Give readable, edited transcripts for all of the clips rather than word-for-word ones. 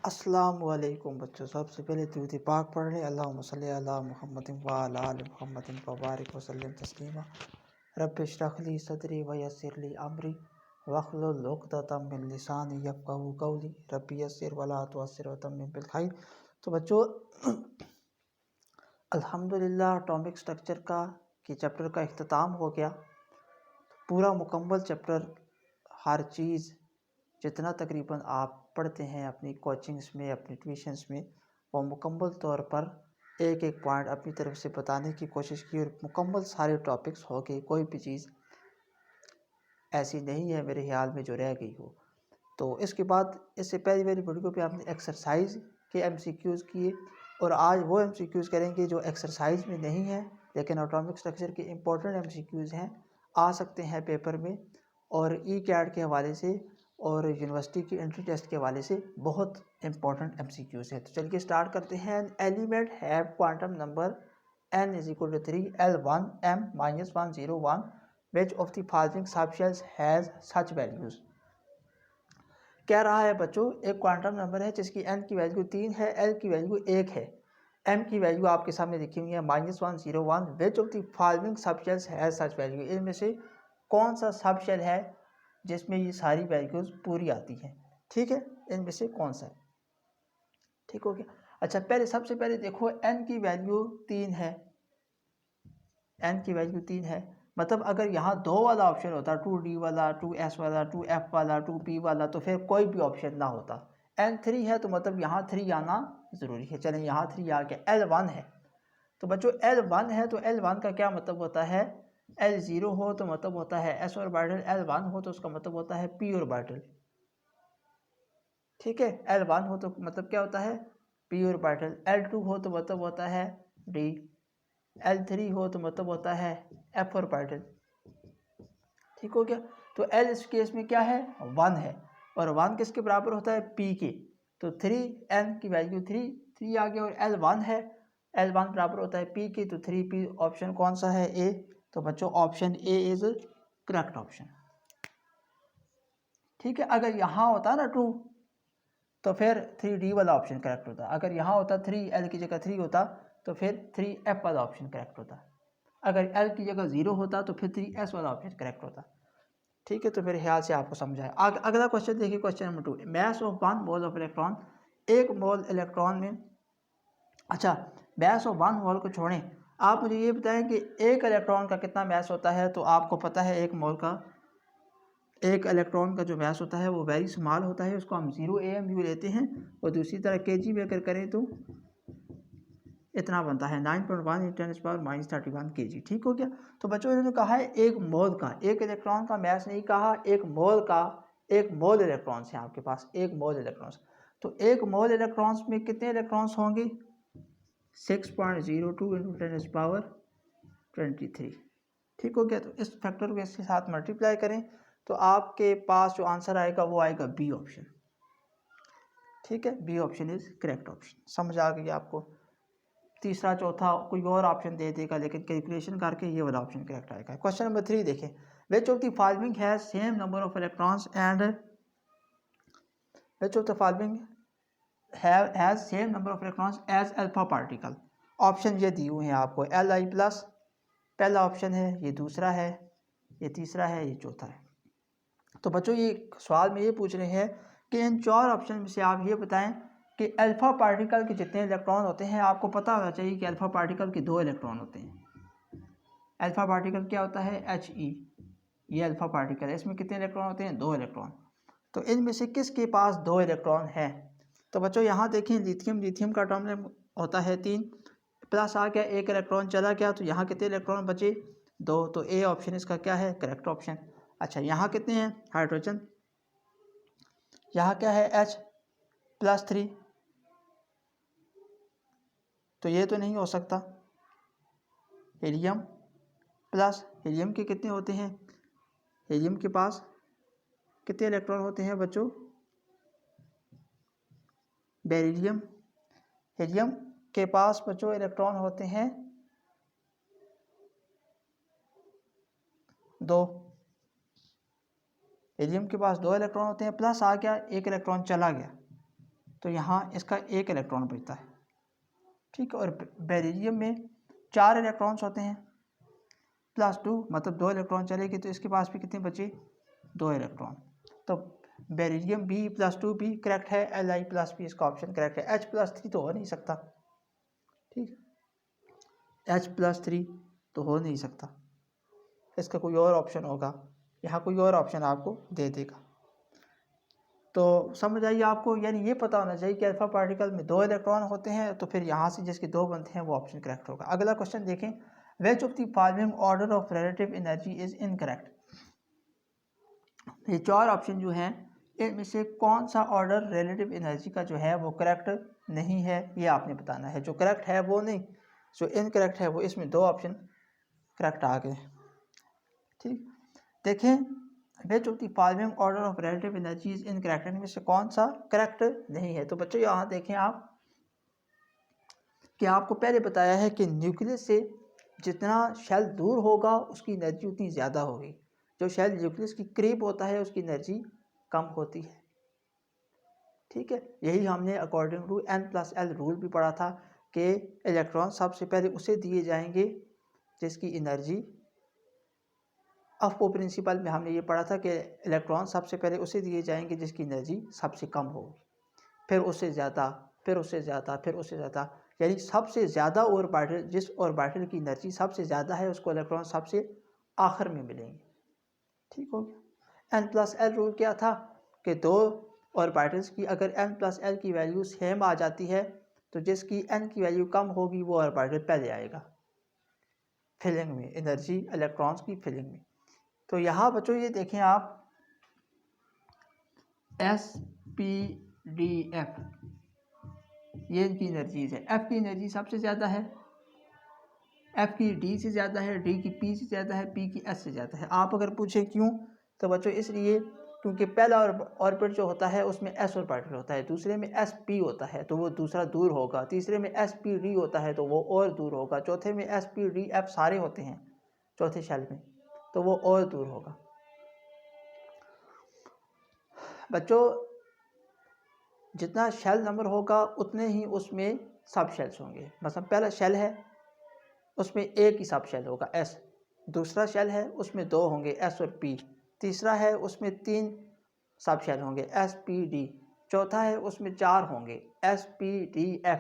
अस्सलामुअलैकुम बच्चों, सबसे पहले दुरूद पाक पढ़ लें। अल्लाहुम्मा सल्ली अला मुहम्मदिन व अला आलि मुहम्मदिन व बारिक वसल्लिम तस्लीमा। रब्बि इश्रह ली सदरी व यस्सिर ली अमरी वहलुल उक़दतम मिन लिसानी यफ़क़हू क़ौली रब्बि यस्सिर व ला तुअस्सिर व तम्मिम बिल खैर। तो बच्चों अल्हम्दुलिल्लाह एटॉमिक स्ट्रक्चर का चैप्टर का इख्तिताम हो गया। पूरा मुकम्मल चैप्टर, हर चीज़ जितना तकरीबन आप पढ़ते हैं अपनी कोचिंग्स में, अपनी ट्यूशन्स में, वो मुकम्मल तौर पर एक एक पॉइंट अपनी तरफ से बताने की कोशिश की और मुकम्मल सारे टॉपिक्स हो गए। कोई भी चीज़ ऐसी नहीं है मेरे ख्याल में जो रह गई हो। तो इसके बाद इससे पहली वाली वीडियो पे आपने एक्सरसाइज के एमसीक्यूज़ किए और आज वो एमसीक्यूज़ करेंगे जो एक्सरसाइज में नहीं है लेकिन एटॉमिक स्ट्रक्चर के इम्पोर्टेंट एमसीक्यूज़ हैं, आ सकते हैं पेपर में, और ई कैट के हवाले से और यूनिवर्सिटी की एंट्री टेस्ट के हवाले से बहुत इंपॉर्टेंट एमसीक्यूज़ है। तो चलिए स्टार्ट करते हैं। Element have quantum number n is equal to 3 L1 m minus 101 which of the following subshells has such values। कह रहा है बच्चों, एक क्वांटम नंबर है जिसकी n की वैल्यू 3 है, l की वैल्यू 1 है, m की वैल्यू आपके सामने लिखी हुई है -101। विच of the following subshells has such value. इनमें से कौन सा सबशेल है जिसमें ये सारी वैल्यूज़ पूरी आती हैं। ठीक है, इनमें से कौन सा है। ठीक हो गया। अच्छा, सबसे पहले देखो n की वैल्यू 3 है, n की वैल्यू 3 है, मतलब अगर यहाँ 2 वाला ऑप्शन होता, 2D वाला, 2S वाला, 2F वाला, 2P वाला, तो फिर कोई भी ऑप्शन ना होता। n 3 है तो मतलब यहाँ 3 आना ज़रूरी है। चलें, यहाँ 3 आ गया। L1 है तो बच्चों L1 है तो L1 का क्या मतलब होता है, L0 हो तो मतलब होता है S ऑर्बिटल, L1 हो तो उसका मतलब होता है P ऑर्बिटल। ठीक है, L1 हो तो मतलब क्या होता है, P ऑर्बिटल। L2 हो तो मतलब होता है D। L3 हो तो मतलब होता है F ऑर्बिटल। ठीक हो गया। तो L इस केस में क्या है, 1 है, और 1 किसके बराबर होता है, P के। तो 3n की वैल्यू 3 आ गया, और L1 है, L1 बराबर होता है P के, तो 3P। ऑप्शन कौन सा है, ए। तो बच्चों option A is correct option. ठीक है, अगर यहाँ होता ना 2 तो फिर 3D वाला ऑप्शन करेक्ट होता। अगर यहाँ होता 3L की जगह 3 होता तो फिर 3F वाला ऑप्शन करेक्ट होता। अगर L की जगह 0 होता तो फिर 3S वाला ऑप्शन करेक्ट होता। ठीक है, तो मेरे ख्याल से आपको समझ आया। अगला क्वेश्चन देखिए, question number 2। Mass of 1 mole of electron, एक मोल इलेक्ट्रॉन में। अच्छा, मैस ऑफ 1 मोल को छोड़ें, आप मुझे ये बताएं कि एक इलेक्ट्रॉन का कितना मैस होता है। तो आपको पता है एक मोल का, एक इलेक्ट्रॉन का जो मैस होता है वो वेरी स्मॉल होता है, उसको हम 0 AMU लेते हैं, और दूसरी तरह केजी में अगर करें तो इतना बनता है 9.1 × 10⁻³ kg। ठीक हो गया। तो बच्चों इन्होंने कहा है एक मोल का, एक इलेक्ट्रॉन का मैस नहीं कहा, एक मोल का। एक मोल इलेक्ट्रॉन्स हैं आपके पास, एक मोल इलेक्ट्रॉन्स। तो एक मोल इलेक्ट्रॉन्स में कितने इलेक्ट्रॉन्स होंगे, 6.02 × 10⁻23। ठीक हो गया। तो इस फैक्टर को इसके साथ मल्टीप्लाई करें तो आपके पास जो आंसर आएगा वो आएगा बी ऑप्शन। ठीक है, B option is correct option. समझ आ गई आपको। तीसरा चौथा कोई और ऑप्शन दे देगा, लेकिन कैलकुलेशन करके ये वाला ऑप्शन करेक्ट आएगा। क्वेश्चन नंबर 3 देखें। Which of the following has same number of electrons and which of the following has same number of electrons as alpha particle. Option ये दिए हुए हैं आपको, Li+, पहला ऑप्शन है, ये दूसरा है, ये तीसरा है, ये चौथा है। तो बच्चों ये सवाल में ये पूछ रहे हैं कि इन 4 ऑप्शन में से आप ये बताएं कि अल्फा पार्टिकल के जितने इलेक्ट्रॉन होते हैं। आपको पता होना चाहिए कि अल्फा पार्टिकल के 2 इलेक्ट्रॉन होते हैं। अल्फा पार्टिकल क्या होता है, He, ये अल्फा पार्टिकल है, इसमें कितने इलेक्ट्रॉन होते हैं, 2 इलेक्ट्रॉन। तो इनमें से किसके पास 2 इलेक्ट्रॉन हैं। तो बच्चों यहाँ देखें, लिथियम का एटॉमिक होता है 3, प्लस आ गया, 1 इलेक्ट्रॉन चला गया, तो यहाँ कितने इलेक्ट्रॉन बचे, 2। तो ए ऑप्शन इसका क्या है, करेक्ट ऑप्शन। अच्छा, यहाँ कितने हैं, हाइड्रोजन, यहाँ क्या है, H+3, तो ये तो नहीं हो सकता। हीलियम प्लस, हीलियम के कितने होते हैं, हीलियम के पास कितने इलेक्ट्रॉन होते हैं बच्चों, बेरिलियम, हीलियम के पास बच्चों इलेक्ट्रॉन होते हैं 2। हीलियम के पास 2 इलेक्ट्रॉन होते हैं, प्लस आ गया, 1 इलेक्ट्रॉन चला गया, तो यहाँ इसका एक इलेक्ट्रॉन बचता है, ठीक है। और बेरिलियम में 4 इलेक्ट्रॉन्स होते हैं, +2 मतलब 2 इलेक्ट्रॉन चलेगी, तो इसके पास भी कितने बचे, 2 इलेक्ट्रॉन। तो बेरिलियम B+2 भी करेक्ट है, Li+B इसका ऑप्शन करेक्ट है। H+3 तो हो नहीं सकता, ठीक है, H+3 तो हो नहीं सकता, इसका कोई और ऑप्शन होगा, यहाँ कोई और ऑप्शन आपको दे देगा। तो समझ आइए आपको, यानी ये पता होना चाहिए कि अल्फा पार्टिकल में 2 इलेक्ट्रॉन होते हैं, तो फिर यहाँ से जिसके 2 बनते हैं वो ऑप्शन करेक्ट होगा। अगला क्वेश्चन देखें, which of the following order of relative energy is incorrect. ये 4 ऑप्शन जो हैं इनमें से कौन सा ऑर्डर रिलेटिव एनर्जी का जो है वो करेक्ट नहीं है, ये आपने बताना है। जो करेक्ट है वो नहीं, जो इनकरेक्ट है वो, इसमें 2 ऑप्शन करेक्ट आ गए, ठीक। देखें, which of the following order of relative energy is incorrect, इनमें से कौन सा करेक्ट नहीं है। तो बच्चों यहाँ देखें आप कि आपको पहले बताया है कि न्यूक्लियस से जितना शेल दूर होगा उसकी एनर्जी उतनी ज़्यादा होगी, जो शेल न्यूक्लियस की करीब होता है उसकी एनर्जी कम होती है, ठीक है। यही हमने अकॉर्डिंग टू N+L रूल भी पढ़ा था कि इलेक्ट्रॉन सबसे पहले उसे दिए जाएंगे जिसकी एनर्जी, अफको प्रिंसिपल में हमने ये पढ़ा था कि इलेक्ट्रॉन सबसे पहले उसे दिए जाएंगे जिसकी एनर्जी सबसे कम होगी, फिर उससे ज़्यादा, फिर उससे ज़्यादा, फिर उससे ज़्यादा, यानी सबसे ज़्यादा ऑर्बिटल, जिस ऑर्बिटल की एनर्जी सबसे ज़्यादा है उसको इलेक्ट्रॉन सबसे आखिर में मिलेंगे, ठीक हो गया। N+L रूल क्या था कि 2 ऑर्बिटल्स की अगर N+L की वैल्यू सेम आ जाती है तो जिसकी N की वैल्यू कम होगी वो ऑर्बिटल पहले आएगा फिलिंग में, एनर्जी इलेक्ट्रॉन्स की फिलिंग में। तो यहाँ बच्चों ये देखें आप, SPDF ये इनकी एनर्जीज है। F की एनर्जी सबसे ज़्यादा है, F की D से ज़्यादा है, D की P से ज़्यादा है, P की S से ज़्यादा है। आप अगर पूछें क्यों, तो बच्चों इसलिए क्योंकि पहला ऑर्बिट जो होता है उसमें S ऑर्बिटल होता है, दूसरे में SP होता है तो वो दूसरा दूर होगा, तीसरे में SPD होता है तो वो और दूर होगा, चौथे में SPDF सारे होते हैं चौथे शेल में तो वो और दूर होगा। बच्चों जितना शेल नंबर होगा उतने ही उसमें सब शेल्स होंगे। मतलब पहला शेल है उसमें एक ही सब शेल होगा S, दूसरा शेल है उसमें 2 होंगे S और P, तीसरा है उसमें 3 सब शेल होंगे SPD, चौथा है उसमें 4 होंगे SPDF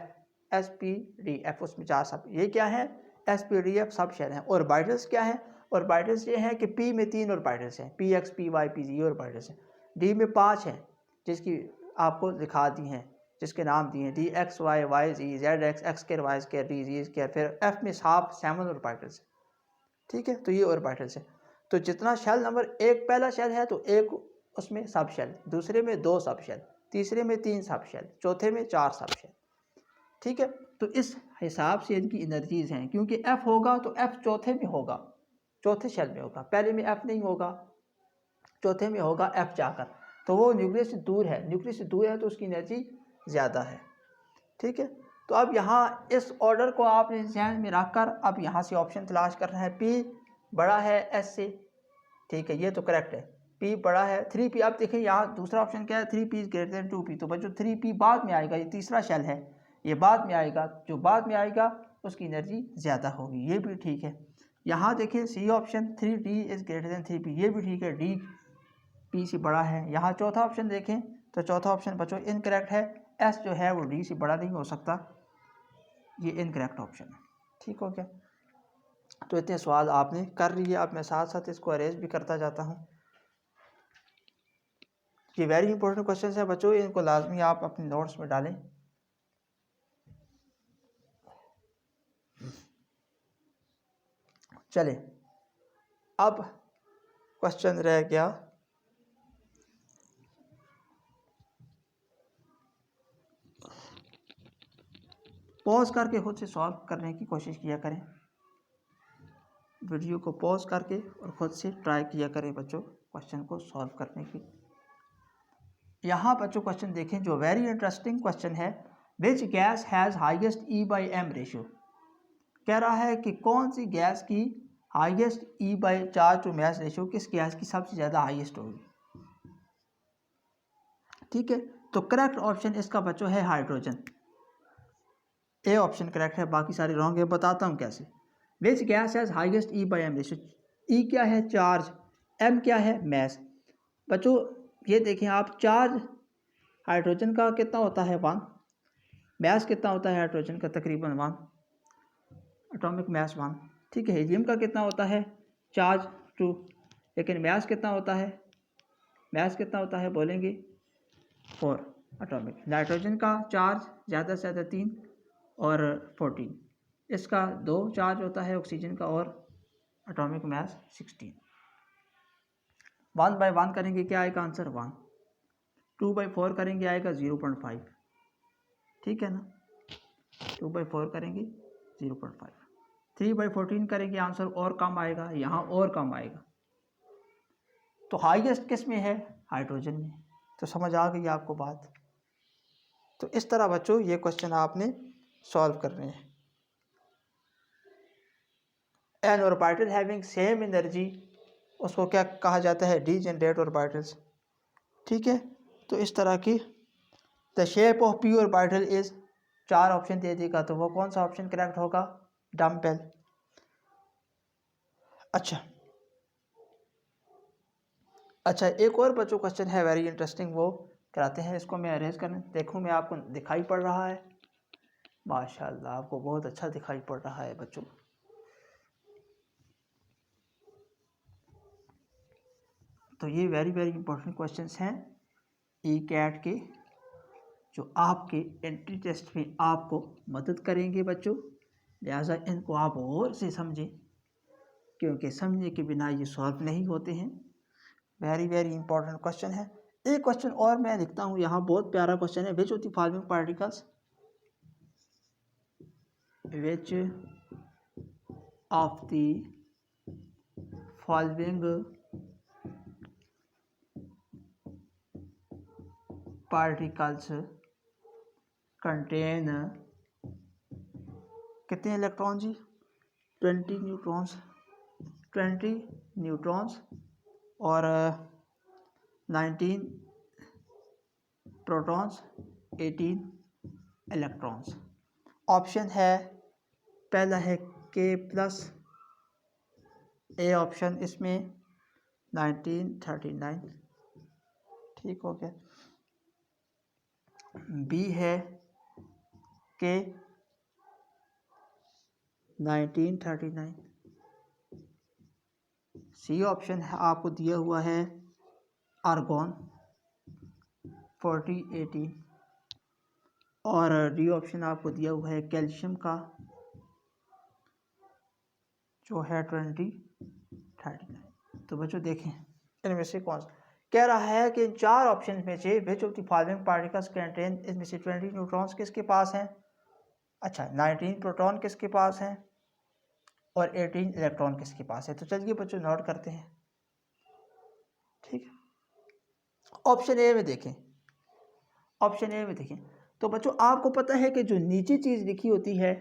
उसमें 4 सब, ये क्या है SPDF सब शेल हैं। ऑर्बिटल्स क्या है, ऑर्बिटल्स ये हैं कि P में 3 ऑर्बिटल्स हैं, PX PY PZ ऑर्बिटल्स हैं, D में 5 हैं जिसकी आपको दिखा दी हैं, जिसके नाम दिए हैं DXY YZ ZX X² Y² DZ², फिर F में 7 ऑर्बिटल्स हैं, ठीक है। तो ये ऑर्बिटल्स है। तो जितना शेल नंबर, एक पहला शेल है तो एक उसमें सब शेल, दूसरे में 2 सब शेल, तीसरे में 3 सब शेल, चौथे में 4 सब शेल, ठीक है। तो इस हिसाब से इनकी एनर्जीज हैं, क्योंकि F होगा तो F चौथे में होगा, चौथे शेल में होगा, पहले में F नहीं होगा, चौथे में होगा F जाकर, तो वो न्यूक्लियस से दूर है, न्यूक्लियस से दूर है तो उसकी एनर्जी ज़्यादा है, ठीक है। तो अब यहाँ इस ऑर्डर को आपने ध्यान में रखकर अब यहाँ से ऑप्शन तलाश करना है। P बड़ा है S से, ठीक है, ये तो करेक्ट है, P बड़ा है 3P। अब देखिए यहाँ दूसरा ऑप्शन क्या है, 3P is greater than 2P, तो बच्चों 3P बाद में आएगा, ये तीसरा शेल है, ये बाद में आएगा, जो बाद में आएगा उसकी एनर्जी ज़्यादा होगी, ये भी ठीक है। यहाँ देखिए C option 3D is greater than 3P, ये भी ठीक है, D P से बड़ा है। यहाँ चौथा ऑप्शन देखें तो चौथा ऑप्शन बच्चों इनकरेक्ट है, S जो है वो D से बड़ा नहीं हो सकता, ये इनकरेक्ट ऑप्शन है, ठीक हो गया। तो इतने सवाल आपने कर लिए, अब मैं साथ साथ इसको अरेंज भी करता जाता हूँ। ये वेरी इंपॉर्टेंट क्वेश्चन है बच्चों, इनको लाजमी आप अपने नोट्स में डालें। चले अब क्वेश्चन रह गया पॉज करके खुद से सॉल्व करने की कोशिश किया करें, वीडियो को पॉज करके और खुद से ट्राई किया करें बच्चों क्वेश्चन को सॉल्व करने की। यहाँ बच्चों क्वेश्चन देखें जो वेरी इंटरेस्टिंग क्वेश्चन है, which gas has highest E/M ratio. कह रहा है कि कौन सी गैस की हाईएस्ट E/चार्ज टू मास रेशियो, किस गैस की सबसे ज़्यादा हाईएस्ट होगी, ठीक है। तो करेक्ट ऑप्शन इसका बच्चों है हाइड्रोजन। ए ऑप्शन करेक्ट है, बाकी सारे रॉन्ग है। बताता हूँ कैसे। Which gas has highest e by m ratio. E क्या है? चार्ज। एम क्या है? मैस। बच्चों ये देखें आप, चार्ज हाइड्रोजन का कितना होता है? 1। मैस कितना होता है हाइड्रोजन का? तकरीबन 1, एटॉमिक मैस 1। ठीक है। हीलियम का कितना होता है? चार्ज 2, लेकिन मैस कितना होता है? मैस कितना होता है बोलेंगे? 4 एटॉमिक। नाइट्रोजन का चार्ज ज़्यादा से ज़्यादा 3 और 14। इसका 2 चार्ज होता है ऑक्सीजन का, और एटॉमिक मैस 16। 1 बाई 1 करेंगे क्या आएगा आंसर? 1। 2 बाई 4 करेंगे आएगा 0.5। ठीक है ना? 2 बाई 4 करेंगे 0.5। 3 बाई 14 करेंगे आंसर और कम आएगा, यहाँ और कम आएगा। तो हाईएस्ट किस में है? हाइड्रोजन में। तो समझ आ गई आपको बात। तो इस तरह बच्चों ये क्वेश्चन आपने सॉल्व करने हैं। An orbital having same energy, उसको क्या कहा जाता है? Degenerate orbitals. ठीक है। तो इस तरह की the shape of p orbital is, 4 option दे देगा, तो वो कौन सा ऑप्शन करेक्ट होगा? डम्बेल। अच्छा एक और बच्चों क्वेश्चन है वेरी इंटरेस्टिंग, वो कराते हैं। इसको मैं अरेंज करने देखूं मैं, आपको दिखाई पड़ रहा है? माशाल्लाह आपको बहुत अच्छा दिखाई पड़ रहा है बच्चों। तो ये वेरी वेरी इंपॉर्टेंट क्वेश्चंस हैं ई कैट के, जो आपके एंट्री टेस्ट में आपको मदद करेंगे बच्चों। लिहाजा इनको आप और से समझें, क्योंकि समझने के बिना ये सॉल्व नहीं होते हैं। वेरी वेरी इंपॉर्टेंट क्वेश्चन है। एक क्वेश्चन और मैं लिखता हूँ यहाँ, बहुत प्यारा क्वेश्चन है। विच of the following particles, which of the following particles contain, कितने इलेक्ट्रॉन जी? 20 न्यूट्रॉन्स। 20 न्यूट्रॉन्स और 19 प्रोटॉन्स, 18 इलेक्ट्रॉन्स। ऑप्शन है पहला है के प्लस, ए ऑप्शन इसमें 1939। ठीक हो गया। बी है के 1939। सी ऑप्शन है आपको दिया हुआ है आर्गॉन 4018, और डी ऑप्शन आपको दिया हुआ है कैल्शियम का जो है 2039। तो बच्चों देखें इनमें से कौन सा कह रहा है कि इन 4 ऑप्शन में से विच of the following particles contain, इसमें से 20 न्यूट्रॉन्स किसके पास हैं? अच्छा 19 प्रोटॉन किसके पास हैं और 18 इलेक्ट्रॉन किसके पास है? तो चलिए बच्चों नोट करते हैं। ठीक है। ऑप्शन ए में देखें, ऑप्शन ए में देखें तो बच्चों आपको पता है कि जो नीचे चीज़ लिखी होती है,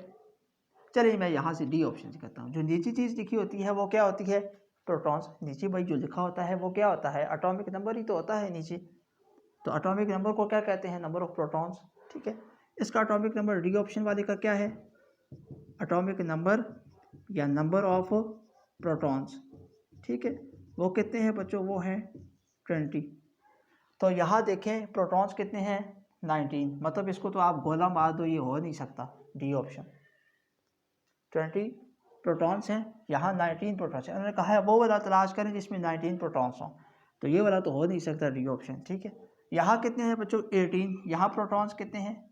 चलिए मैं यहाँ से डी ऑप्शन से कहता हूँ, जो नीचे चीज़ लिखी होती है वो क्या होती है? प्रोटॉन्स। नीचे भाई जो लिखा होता है वो क्या होता है? एटॉमिक नंबर ही तो होता है नीचे। तो एटॉमिक नंबर को क्या कहते हैं? Number of protons. ठीक है। इसका एटॉमिक नंबर डी ऑप्शन वाले का क्या है? एटॉमिक नंबर या नंबर ऑफ प्रोटॉन्स। ठीक है। वो कितने हैं बच्चों? वो हैं 20। तो यहाँ देखें प्रोटॉन्स कितने हैं? 19। मतलब इसको तो आप गोला मार दो, ये हो नहीं सकता। डी ऑप्शन 20 प्रोटॉन्स हैं, यहाँ 19 प्रोटॉन्स हैं। उन्होंने कहा है वो वाला तलाश करें जिसमें 19 प्रोटॉन्स हों, तो ये वाला तो हो नहीं सकता, डी ऑप्शन। ठीक है। यहाँ कितने हैं बच्चों? 18। यहाँ प्रोटॉन्स कितने हैं?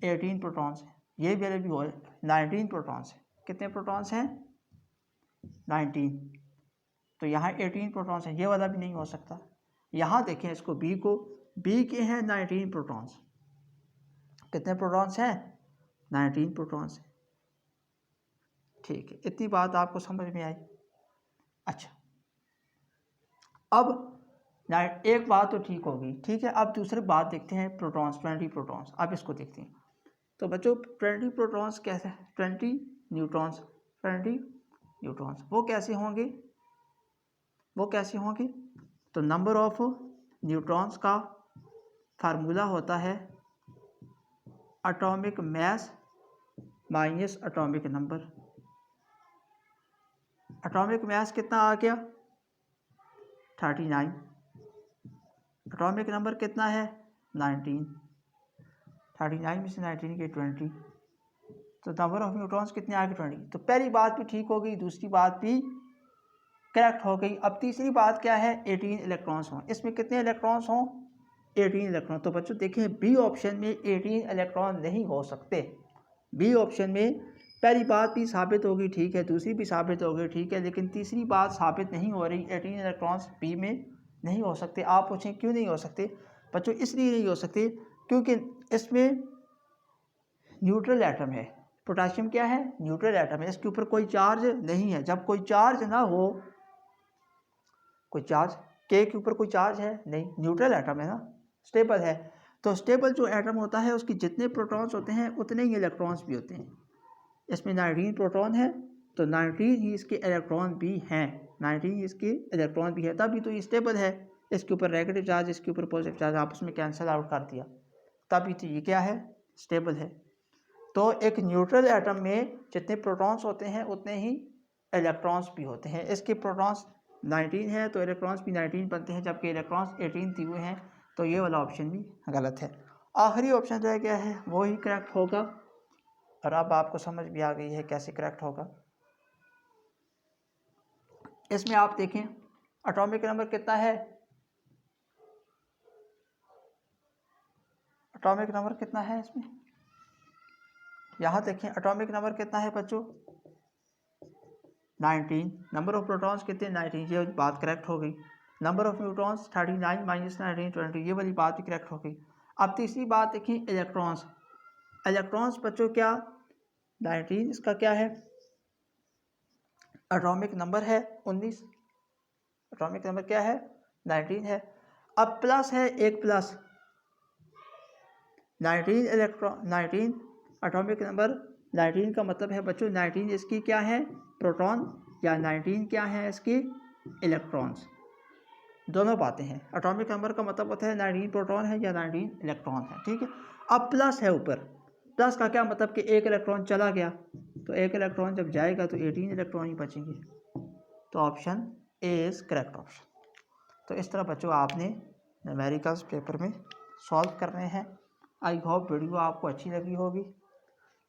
18 प्रोटॉन्स हैं। ये वाले भी हो 19 प्रोटॉन्स हैं। कितने प्रोटॉन्स हैं? 19। तो यहाँ 18 प्रोटॉन्स हैं, ये वाला भी नहीं हो सकता। यहाँ देखें इसको बी को, बी के हैं 19 प्रोटॉन्स। कितने प्रोटॉन्स हैं? 19 प्रोटॉन्स हैं। ठीक है, इतनी बात आपको समझ में आई। अच्छा अब एक बात तो ठीक होगी। ठीक है। अब दूसरी बात देखते हैं, प्रोटॉन्स 20 प्रोटॉन्स। अब इसको देखते हैं। तो बच्चों 20 प्रोटॉन्स कैसे? 20 न्यूट्रॉन्स, 20 न्यूट्रॉन्स वो कैसे होंगे? वो कैसे होंगे? तो नंबर ऑफ न्यूट्रॉन्स का फार्मूला होता है atomic mass minus atomic number. Atomic mass कितना आ गया 39, एटॉमिक नंबर कितना है 19, 39 में से 19 के 20, तो नंबर ऑफ न्यूट्रॉन्स कितने आ गए 20। तो पहली बात भी ठीक हो गई, दूसरी बात भी करेक्ट हो गई। अब तीसरी बात क्या है 18 इलेक्ट्रॉन्स हों। इसमें कितने इलेक्ट्रॉन्स हों 18 इलेक्ट्रॉन। तो बच्चों देखें बी ऑप्शन में 18 इलेक्ट्रॉन नहीं हो सकते। बी ऑप्शन में पहली बात भी साबित होगी ठीक है, दूसरी भी साबित हो गई ठीक है, लेकिन तीसरी बात साबित नहीं हो रही। 18 इलेक्ट्रॉन्स बी में नहीं हो सकते। आप पूछें क्यों नहीं हो सकते बच्चों, इसलिए नहीं हो सकते क्योंकि इसमें न्यूट्रल एटम है। पोटेशियम क्या है न्यूट्रल एटम है, इसके ऊपर कोई चार्ज नहीं है। जब कोई चार्ज ना हो, कोई चार्ज के ऊपर कोई चार्ज है नहीं, न्यूट्रल एटम है ना, स्टेबल है। तो स्टेबल जो एटम होता है उसकी जितने प्रोटॉन्स होते हैं उतने ही इलेक्ट्रॉन्स भी होते हैं। इसमें 19 प्रोटॉन है तो 19 ही इसके इलेक्ट्रॉन भी हैं, 19 इसके इलेक्ट्रॉन भी है, तभी तो ये स्टेबल है। इसके ऊपर नेगेटिव चार्ज, इसके ऊपर पॉजिटिव चार्ज आपस में कैंसिल आउट कर दिया, तभी तो ये क्या है स्टेबल है। तो एक न्यूट्रल एटम में जितने प्रोटॉन्स होते हैं उतने ही इलेक्ट्रॉन्स भी होते हैं। इसके प्रोटॉन्स 19 है तो इलेक्ट्रॉन्स भी 19 बनते हैं, जबकि इलेक्ट्रॉन्स 18 दिए हुए हैं, तो ये वाला ऑप्शन भी गलत है। आखिरी ऑप्शन रह गया है वो ही करेक्ट होगा, और अब आपको समझ भी आ गई है कैसे करेक्ट होगा। इसमें आप देखें एटॉमिक नंबर कितना है, एटॉमिक नंबर कितना है इसमें, यहाँ देखें एटॉमिक नंबर कितना है बच्चों 19, नंबर ऑफ प्रोटॉन्स कितने 19, ये बात करेक्ट हो गई। नंबर ऑफ न्यूट्रॉन्स 39 माइनस 19 20, ये वाली बात भी करेक्ट हो गई। अब तीसरी बात देखें इलेक्ट्रॉन्स। इलेक्ट्रॉन्स बच्चों क्या 19 इसका क्या है एटॉमिक नंबर है 19, एटॉमिक नंबर क्या है 19 है। अब प्लस है एक प्लस 19 इलेक्ट्रॉन 19 एटॉमिक नंबर 19 का मतलब है बच्चों 19 इसकी क्या है प्रोटॉन, या 19 क्या है इसकी इलेक्ट्रॉन्स, दोनों बातें हैं। एटॉमिक नंबर का मतलब होता है 19 प्रोटॉन है या 19 इलेक्ट्रॉन है, ठीक है। अब प्लस है ऊपर, प्लस का क्या मतलब कि एक इलेक्ट्रॉन चला गया, तो एक इलेक्ट्रॉन जब जाएगा तो 18 इलेक्ट्रॉन ही बचेंगे, तो option A is correct option. तो इस तरह बच्चों आपने न्यूमेरिकल्स पेपर में सॉल्व करने हैं। आई होप वीडियो आपको अच्छी लगी होगी।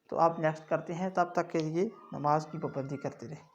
तो आप नेक्स्ट करते हैं, तब तक के लिए नमाज की पाबंदी करते रहें।